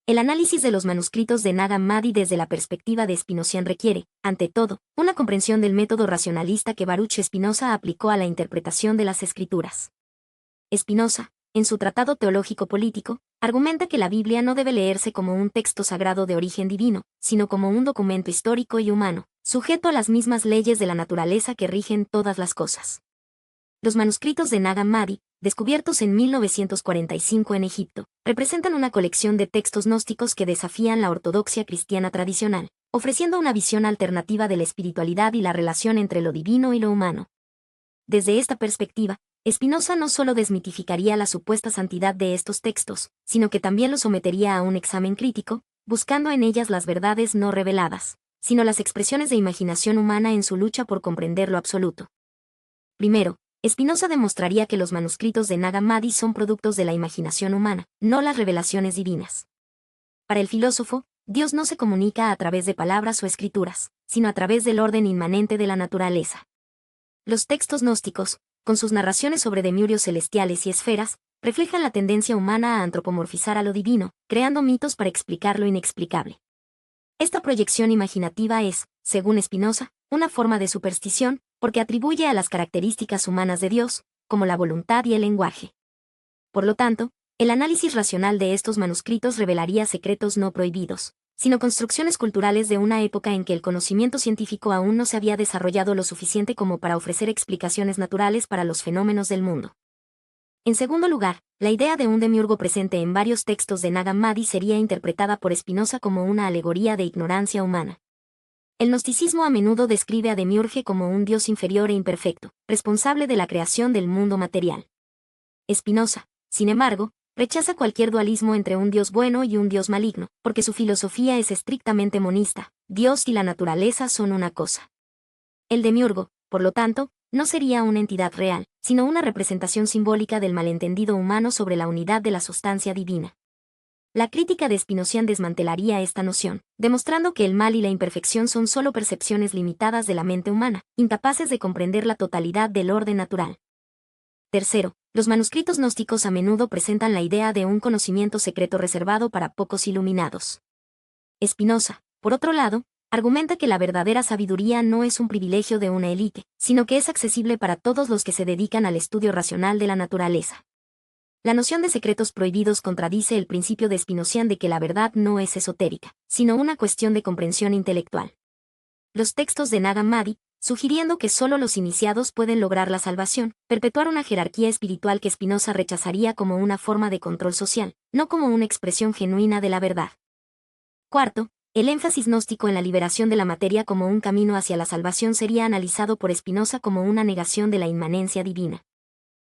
El análisis de los manuscritos de Nag Hammadi desde la perspectiva de Spinozian requiere, ante todo, una comprensión del método racionalista que Baruch Spinoza aplicó a la interpretación de las Escrituras. Spinoza, en su Tratado Teológico Político, argumenta que la Biblia no debe leerse como un texto sagrado de origen divino, sino como un documento histórico y humano, sujeto a las mismas leyes de la naturaleza que rigen todas las cosas. Los manuscritos de Nag Hammadi, descubiertos en 1945 en Egipto, representan una colección de textos gnósticos que desafían la ortodoxia cristiana tradicional, ofreciendo una visión alternativa de la espiritualidad y la relación entre lo divino y lo humano. Desde esta perspectiva, Spinoza no solo desmitificaría la supuesta santidad de estos textos, sino que también los sometería a un examen crítico, buscando en ellas las verdades no reveladas, sino las expresiones de imaginación humana en su lucha por comprender lo absoluto. Primero, Spinoza demostraría que los manuscritos de Nag Hammadi son productos de la imaginación humana, no las revelaciones divinas. Para el filósofo, Dios no se comunica a través de palabras o escrituras, sino a través del orden inmanente de la naturaleza. Los textos gnósticos, con sus narraciones sobre demiurgos celestiales y esferas, reflejan la tendencia humana a antropomorfizar a lo divino, creando mitos para explicar lo inexplicable. Esta proyección imaginativa es, según Spinoza, una forma de superstición, porque atribuye a las características humanas de Dios, como la voluntad y el lenguaje. Por lo tanto, el análisis racional de estos manuscritos revelaría secretos no prohibidos, sino construcciones culturales de una época en que el conocimiento científico aún no se había desarrollado lo suficiente como para ofrecer explicaciones naturales para los fenómenos del mundo. En segundo lugar, la idea de un demiurgo presente en varios textos de Nag Hammadi sería interpretada por Spinoza como una alegoría de ignorancia humana. El gnosticismo a menudo describe a Demiurge como un dios inferior e imperfecto, responsable de la creación del mundo material. Spinoza, sin embargo, rechaza cualquier dualismo entre un dios bueno y un dios maligno, porque su filosofía es estrictamente monista: Dios y la naturaleza son una cosa. El demiurgo, por lo tanto, no sería una entidad real, sino una representación simbólica del malentendido humano sobre la unidad de la sustancia divina. La crítica de Spinozian desmantelaría esta noción, demostrando que el mal y la imperfección son solo percepciones limitadas de la mente humana, incapaces de comprender la totalidad del orden natural. Tercero, los manuscritos gnósticos a menudo presentan la idea de un conocimiento secreto reservado para pocos iluminados. Spinoza, por otro lado, argumenta que la verdadera sabiduría no es un privilegio de una élite, sino que es accesible para todos los que se dedican al estudio racional de la naturaleza. La noción de secretos prohibidos contradice el principio de Spinozian de que la verdad no es esotérica, sino una cuestión de comprensión intelectual. Los textos de Nag Hammadi, sugiriendo que solo los iniciados pueden lograr la salvación, perpetuar una jerarquía espiritual que Spinoza rechazaría como una forma de control social, no como una expresión genuina de la verdad. Cuarto, el énfasis gnóstico en la liberación de la materia como un camino hacia la salvación sería analizado por Spinoza como una negación de la inmanencia divina.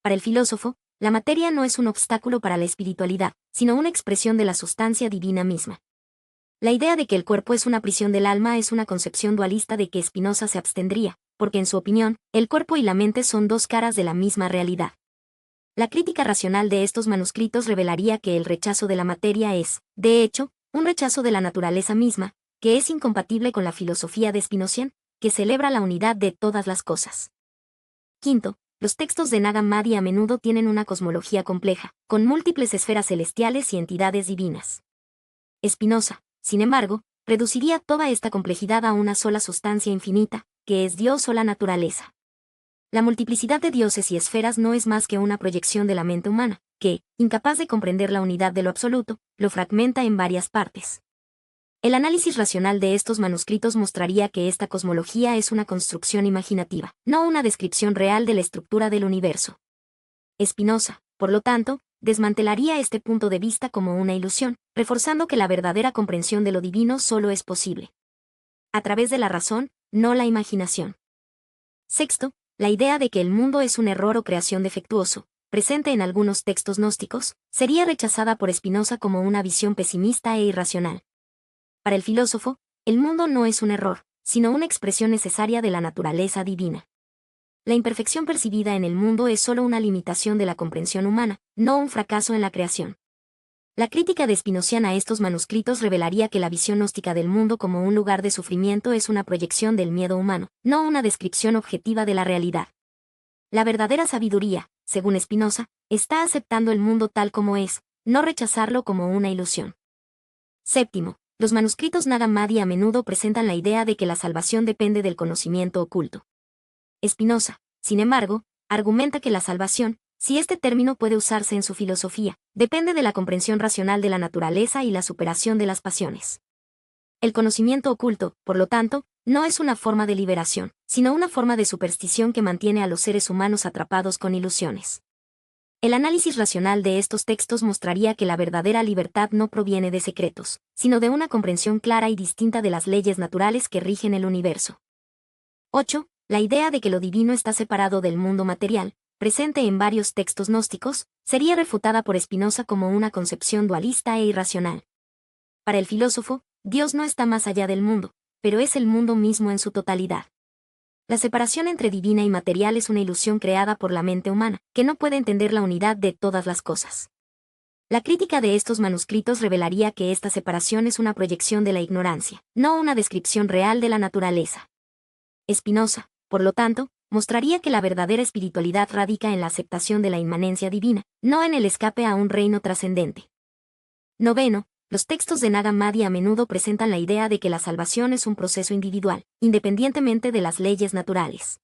Para el filósofo, la materia no es un obstáculo para la espiritualidad, sino una expresión de la sustancia divina misma. La idea de que el cuerpo es una prisión del alma es una concepción dualista de que Spinoza se abstendría, porque en su opinión, el cuerpo y la mente son dos caras de la misma realidad. La crítica racional de estos manuscritos revelaría que el rechazo de la materia es, de hecho, un rechazo de la naturaleza misma, que es incompatible con la filosofía de Spinozian, que celebra la unidad de todas las cosas. Quinto, los textos de Nag Hammadi a menudo tienen una cosmología compleja, con múltiples esferas celestiales y entidades divinas. Spinoza, sin embargo, reduciría toda esta complejidad a una sola sustancia infinita, que es Dios o la naturaleza. La multiplicidad de dioses y esferas no es más que una proyección de la mente humana, que, incapaz de comprender la unidad de lo absoluto, lo fragmenta en varias partes. El análisis racional de estos manuscritos mostraría que esta cosmología es una construcción imaginativa, no una descripción real de la estructura del universo. Spinoza, por lo tanto, desmantelaría este punto de vista como una ilusión, reforzando que la verdadera comprensión de lo divino solo es posible a través de la razón, no la imaginación. Sexto, la idea de que el mundo es un error o creación defectuoso, presente en algunos textos gnósticos, sería rechazada por Spinoza como una visión pesimista e irracional. Para el filósofo, el mundo no es un error, sino una expresión necesaria de la naturaleza divina. La imperfección percibida en el mundo es solo una limitación de la comprensión humana, no un fracaso en la creación. La crítica de Spinozian a estos manuscritos revelaría que la visión gnóstica del mundo como un lugar de sufrimiento es una proyección del miedo humano, no una descripción objetiva de la realidad. La verdadera sabiduría, según Spinoza, está aceptando el mundo tal como es, no rechazarlo como una ilusión. Séptimo, los manuscritos Nag Hammadi a menudo presentan la idea de que la salvación depende del conocimiento oculto. Spinoza, sin embargo, argumenta que la salvación, si este término puede usarse en su filosofía, depende de la comprensión racional de la naturaleza y la superación de las pasiones. El conocimiento oculto, por lo tanto, no es una forma de liberación, sino una forma de superstición que mantiene a los seres humanos atrapados con ilusiones. El análisis racional de estos textos mostraría que la verdadera libertad no proviene de secretos, sino de una comprensión clara y distinta de las leyes naturales que rigen el universo. 8. La idea de que lo divino está separado del mundo material, presente en varios textos gnósticos, sería refutada por Spinoza como una concepción dualista e irracional. Para el filósofo, Dios no está más allá del mundo, pero es el mundo mismo en su totalidad. La separación entre divina y material es una ilusión creada por la mente humana, que no puede entender la unidad de todas las cosas. La crítica de estos manuscritos revelaría que esta separación es una proyección de la ignorancia, no una descripción real de la naturaleza. Spinoza, por lo tanto, mostraría que la verdadera espiritualidad radica en la aceptación de la inmanencia divina, no en el escape a un reino trascendente. Noveno, los textos de Nag Hammadi a menudo presentan la idea de que la salvación es un proceso individual, independientemente de las leyes naturales.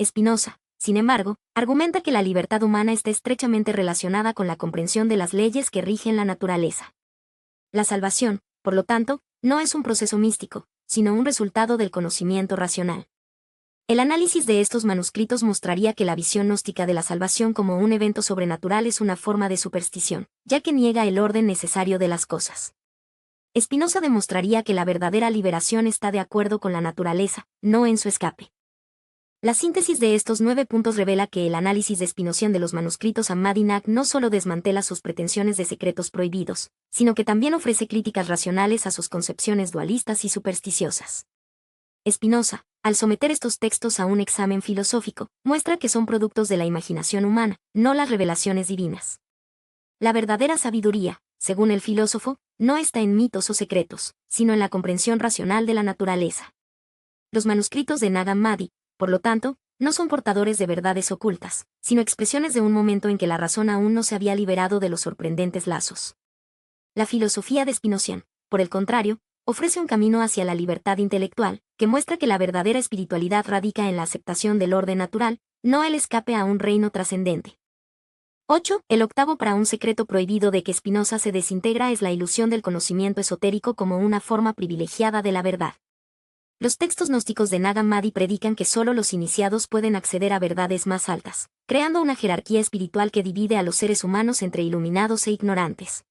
Spinoza, sin embargo, argumenta que la libertad humana está estrechamente relacionada con la comprensión de las leyes que rigen la naturaleza. La salvación, por lo tanto, no es un proceso místico, sino un resultado del conocimiento racional. El análisis de estos manuscritos mostraría que la visión gnóstica de la salvación como un evento sobrenatural es una forma de superstición, ya que niega el orden necesario de las cosas. Spinoza demostraría que la verdadera liberación está de acuerdo con la naturaleza, no en su escape. La síntesis de estos 9 puntos revela que el análisis de Spinozian de los manuscritos Hammadi-Nag no solo desmantela sus pretensiones de secretos prohibidos, sino que también ofrece críticas racionales a sus concepciones dualistas y supersticiosas. Spinoza, al someter estos textos a un examen filosófico, muestra que son productos de la imaginación humana, no las revelaciones divinas. La verdadera sabiduría, según el filósofo, no está en mitos o secretos, sino en la comprensión racional de la naturaleza. Los manuscritos de Nag Hammadi, por lo tanto, no son portadores de verdades ocultas, sino expresiones de un momento en que la razón aún no se había liberado de los sorprendentes lazos. La filosofía de Spinozian, por el contrario, ofrece un camino hacia la libertad intelectual, que muestra que la verdadera espiritualidad radica en la aceptación del orden natural, no el escape a un reino trascendente. 8. El octavo para un secreto prohibido de que Spinoza se desintegra es la ilusión del conocimiento esotérico como una forma privilegiada de la verdad. Los textos gnósticos de Nag Hammadi predican que solo los iniciados pueden acceder a verdades más altas, creando una jerarquía espiritual que divide a los seres humanos entre iluminados e ignorantes.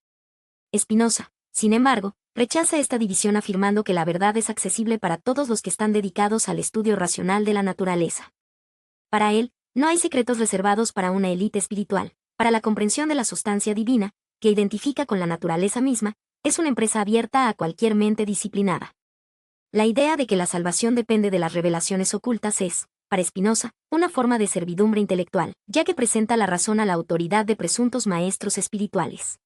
Spinoza, sin embargo, rechaza esta división afirmando que la verdad es accesible para todos los que están dedicados al estudio racional de la naturaleza. Para él, no hay secretos reservados para una élite espiritual. Para la comprensión de la sustancia divina, que identifica con la naturaleza misma, es una empresa abierta a cualquier mente disciplinada. La idea de que la salvación depende de las revelaciones ocultas es, para Spinoza, una forma de servidumbre intelectual, ya que presenta la razón a la autoridad de presuntos maestros espirituales.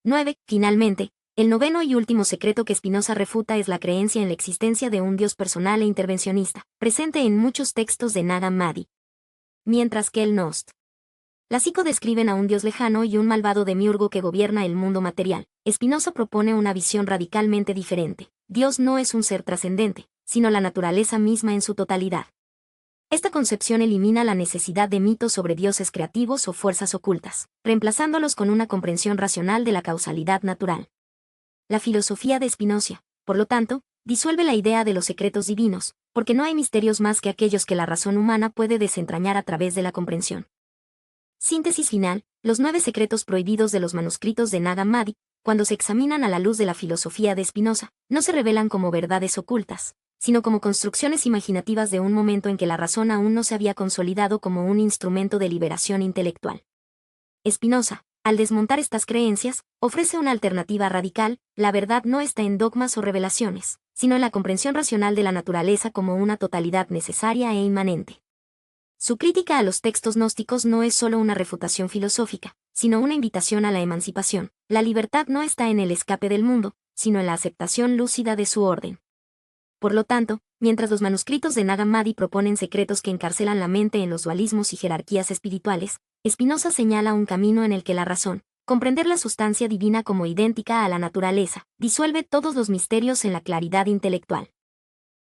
9. Finalmente, el noveno y último secreto que Spinoza refuta es la creencia en la existencia de un Dios personal e intervencionista, presente en muchos textos de Nag Hammadi. Mientras que el Gnost. Clásico describen a un Dios lejano y un malvado demiurgo que gobierna el mundo material, Spinoza propone una visión radicalmente diferente. Dios no es un ser trascendente, sino la naturaleza misma en su totalidad. Esta concepción elimina la necesidad de mitos sobre dioses creativos o fuerzas ocultas, reemplazándolos con una comprensión racional de la causalidad natural. La filosofía de Spinoza, por lo tanto, disuelve la idea de los secretos divinos, porque no hay misterios más que aquellos que la razón humana puede desentrañar a través de la comprensión. Síntesis final, los 9 secretos prohibidos de los manuscritos de Nag Hammadi, cuando se examinan a la luz de la filosofía de Spinoza, no se revelan como verdades ocultas, sino como construcciones imaginativas de un momento en que la razón aún no se había consolidado como un instrumento de liberación intelectual. Spinoza, al desmontar estas creencias, ofrece una alternativa radical: la verdad no está en dogmas o revelaciones, sino en la comprensión racional de la naturaleza como una totalidad necesaria e inmanente. Su crítica a los textos gnósticos no es solo una refutación filosófica, sino una invitación a la emancipación. La libertad no está en el escape del mundo, sino en la aceptación lúcida de su orden. Por lo tanto, mientras los manuscritos de Nag Hammadi proponen secretos que encarcelan la mente en los dualismos y jerarquías espirituales, Spinoza señala un camino en el que la razón, Comprender la sustancia divina como idéntica a la naturaleza disuelve todos los misterios en la claridad intelectual.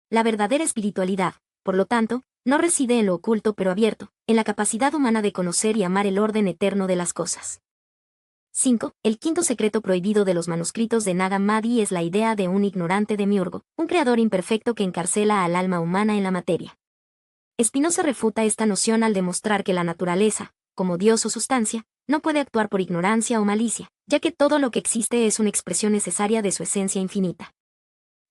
La verdadera espiritualidad, por lo tanto, no reside en lo oculto pero abierto, en la capacidad humana de conocer y amar el orden eterno de las cosas. 5. El quinto secreto prohibido de los manuscritos de Nag Hammadi es la idea de un ignorante demiurgo, un creador imperfecto que encarcela al alma humana en la materia. Spinoza refuta esta noción al demostrar que la naturaleza, como Dios o sustancia, no puede actuar por ignorancia o malicia, ya que todo lo que existe es una expresión necesaria de su esencia infinita.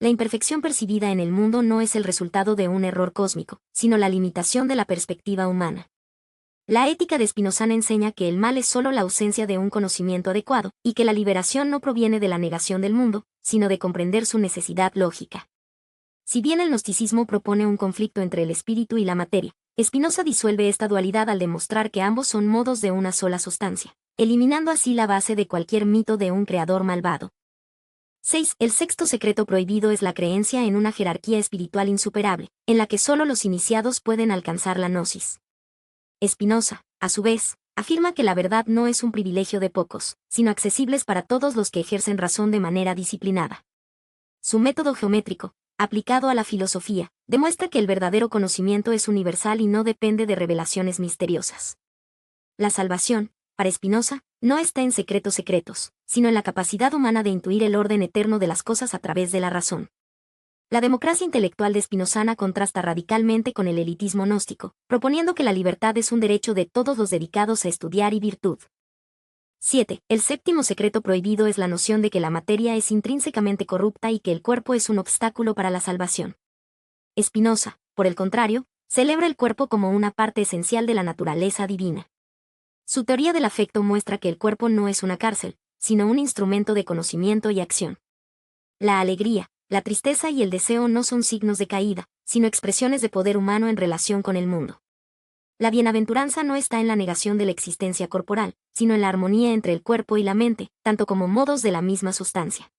La imperfección percibida en el mundo no es el resultado de un error cósmico, sino la limitación de la perspectiva humana. La ética de Spinozana enseña que el mal es solo la ausencia de un conocimiento adecuado, y que la liberación no proviene de la negación del mundo, sino de comprender su necesidad lógica. Si bien el gnosticismo propone un conflicto entre el espíritu y la materia, Spinoza disuelve esta dualidad al demostrar que ambos son modos de una sola sustancia, eliminando así la base de cualquier mito de un creador malvado. 6. El sexto secreto prohibido es la creencia en una jerarquía espiritual insuperable, en la que solo los iniciados pueden alcanzar la gnosis. Spinoza, a su vez, afirma que la verdad no es un privilegio de pocos, sino accesibles para todos los que ejercen razón de manera disciplinada. Su método geométrico, aplicado a la filosofía, demuestra que el verdadero conocimiento es universal y no depende de revelaciones misteriosas. La salvación, para Spinoza, no está en secretos, sino en la capacidad humana de intuir el orden eterno de las cosas a través de la razón. La democracia intelectual de Spinozana contrasta radicalmente con el elitismo gnóstico, proponiendo que la libertad es un derecho de todos los dedicados a estudiar y virtud. 7. El séptimo secreto prohibido es la noción de que la materia es intrínsecamente corrupta y que el cuerpo es un obstáculo para la salvación. Spinoza, por el contrario, celebra el cuerpo como una parte esencial de la naturaleza divina. Su teoría del afecto muestra que el cuerpo no es una cárcel, sino un instrumento de conocimiento y acción. La alegría, la tristeza y el deseo no son signos de caída, sino expresiones de poder humano en relación con el mundo. La bienaventuranza no está en la negación de la existencia corporal, sino en la armonía entre el cuerpo y la mente, tanto como modos de la misma sustancia.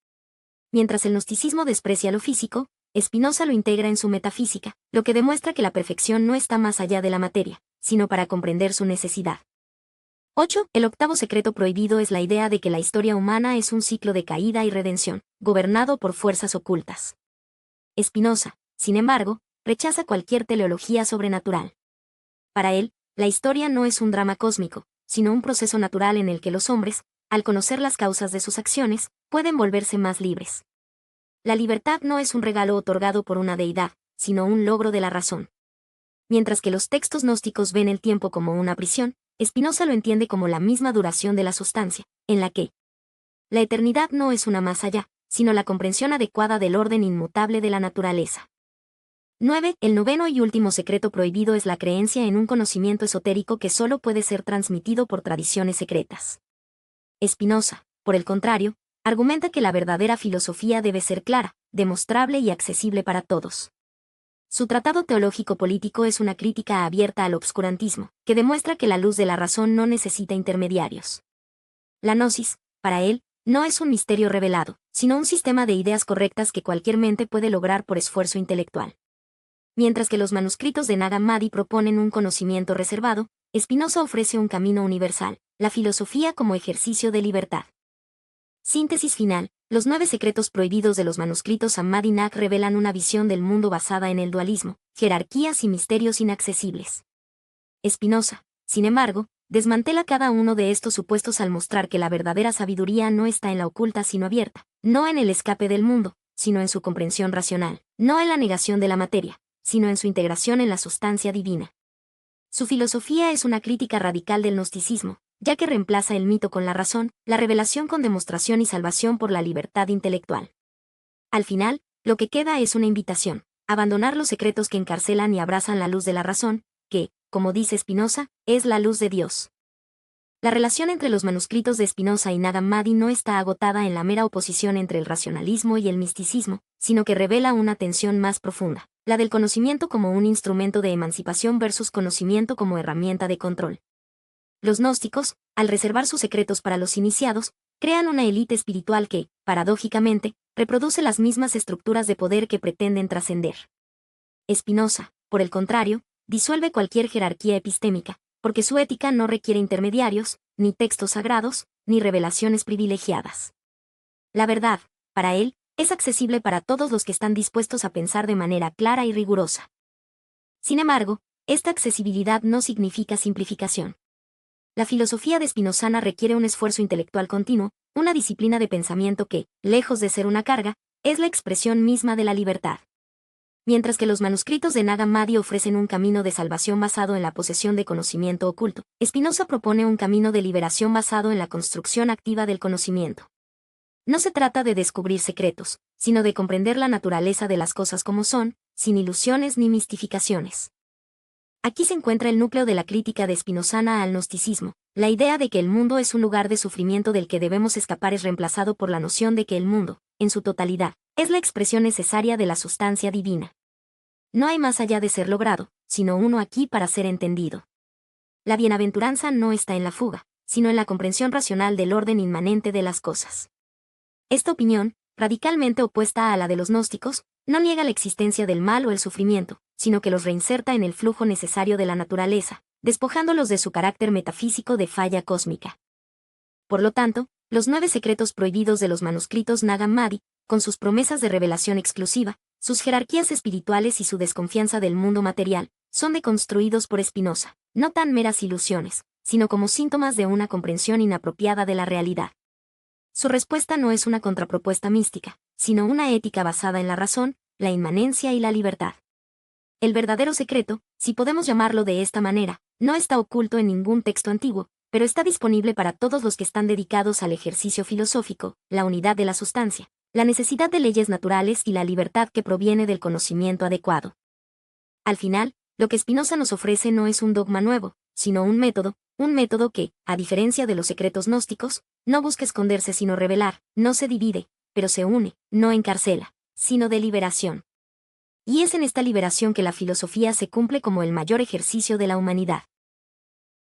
Mientras el gnosticismo desprecia lo físico, Spinoza lo integra en su metafísica, lo que demuestra que la perfección no está más allá de la materia, sino para comprender su necesidad. 8. El octavo secreto prohibido es la idea de que la historia humana es un ciclo de caída y redención, gobernado por fuerzas ocultas. Spinoza, sin embargo, rechaza cualquier teleología sobrenatural. Para él, la historia no es un drama cósmico, sino un proceso natural en el que los hombres, al conocer las causas de sus acciones, pueden volverse más libres. La libertad no es un regalo otorgado por una deidad, sino un logro de la razón. Mientras que los textos gnósticos ven el tiempo como una prisión, Spinoza lo entiende como la misma duración de la sustancia, en la que la eternidad no es una más allá, sino la comprensión adecuada del orden inmutable de la naturaleza. 9. El noveno y último secreto prohibido es la creencia en un conocimiento esotérico que solo puede ser transmitido por tradiciones secretas. Spinoza, por el contrario, argumenta que la verdadera filosofía debe ser clara, demostrable y accesible para todos. Su tratado teológico-político es una crítica abierta al obscurantismo, que demuestra que la luz de la razón no necesita intermediarios. La gnosis, para él, no es un misterio revelado, sino un sistema de ideas correctas que cualquier mente puede lograr por esfuerzo intelectual. Mientras que los manuscritos de Nag Hammadi proponen un conocimiento reservado, Spinoza ofrece un camino universal, la filosofía como ejercicio de libertad. Síntesis final. Los 9 secretos prohibidos de los manuscritos Hammadi-Nag revelan una visión del mundo basada en el dualismo, jerarquías y misterios inaccesibles. Spinoza, sin embargo, desmantela cada uno de estos supuestos al mostrar que la verdadera sabiduría no está en la oculta sino abierta, no en el escape del mundo, sino en su comprensión racional, no en la negación de la materia, sino en su integración en la sustancia divina. Su filosofía es una crítica radical del gnosticismo, ya que reemplaza el mito con la razón, la revelación con demostración y salvación por la libertad intelectual. Al final, lo que queda es una invitación, abandonar los secretos que encarcelan y abrazan la luz de la razón, que, como dice Spinoza, es la luz de Dios. La relación entre los manuscritos de Spinoza y Nag Hammadi no está agotada en la mera oposición entre el racionalismo y el misticismo, sino que revela una tensión más profunda, la del conocimiento como un instrumento de emancipación versus conocimiento como herramienta de control. Los gnósticos, al reservar sus secretos para los iniciados, crean una élite espiritual que, paradójicamente, reproduce las mismas estructuras de poder que pretenden trascender. Spinoza, por el contrario, disuelve cualquier jerarquía epistémica, porque su ética no requiere intermediarios, ni textos sagrados, ni revelaciones privilegiadas. La verdad, para él, es accesible para todos los que están dispuestos a pensar de manera clara y rigurosa. Sin embargo, esta accesibilidad no significa simplificación. La filosofía de Spinozana requiere un esfuerzo intelectual continuo, una disciplina de pensamiento que, lejos de ser una carga, es la expresión misma de la libertad. Mientras que los manuscritos de Nag Hammadi ofrecen un camino de salvación basado en la posesión de conocimiento oculto, Spinoza propone un camino de liberación basado en la construcción activa del conocimiento. No se trata de descubrir secretos, sino de comprender la naturaleza de las cosas como son, sin ilusiones ni mistificaciones. Aquí se encuentra el núcleo de la crítica de Spinozana al gnosticismo. La idea de que el mundo es un lugar de sufrimiento del que debemos escapar es reemplazado por la noción de que el mundo, en su totalidad, es la expresión necesaria de la sustancia divina. No hay más allá de ser logrado, sino uno aquí para ser entendido. La bienaventuranza no está en la fuga, sino en la comprensión racional del orden inmanente de las cosas. Esta opinión, radicalmente opuesta a la de los gnósticos, no niega la existencia del mal o el sufrimiento, sino que los reinserta en el flujo necesario de la naturaleza, despojándolos de su carácter metafísico de falla cósmica. Por lo tanto, los 9 secretos prohibidos de los manuscritos Nag Hammadi, con sus promesas de revelación exclusiva, sus jerarquías espirituales y su desconfianza del mundo material, son deconstruidos por Spinoza, no tan meras ilusiones, sino como síntomas de una comprensión inapropiada de la realidad. Su respuesta no es una contrapropuesta mística, sino una ética basada en la razón, la inmanencia y la libertad. El verdadero secreto, si podemos llamarlo de esta manera, no está oculto en ningún texto antiguo, pero está disponible para todos los que están dedicados al ejercicio filosófico, la unidad de la sustancia, la necesidad de leyes naturales y la libertad que proviene del conocimiento adecuado. Al final, lo que Spinoza nos ofrece no es un dogma nuevo, sino un método que, a diferencia de los secretos gnósticos, no busca esconderse sino revelar, no se divide, pero se une, no encarcela, sino de liberación. Y es en esta liberación que la filosofía se cumple como el mayor ejercicio de la humanidad.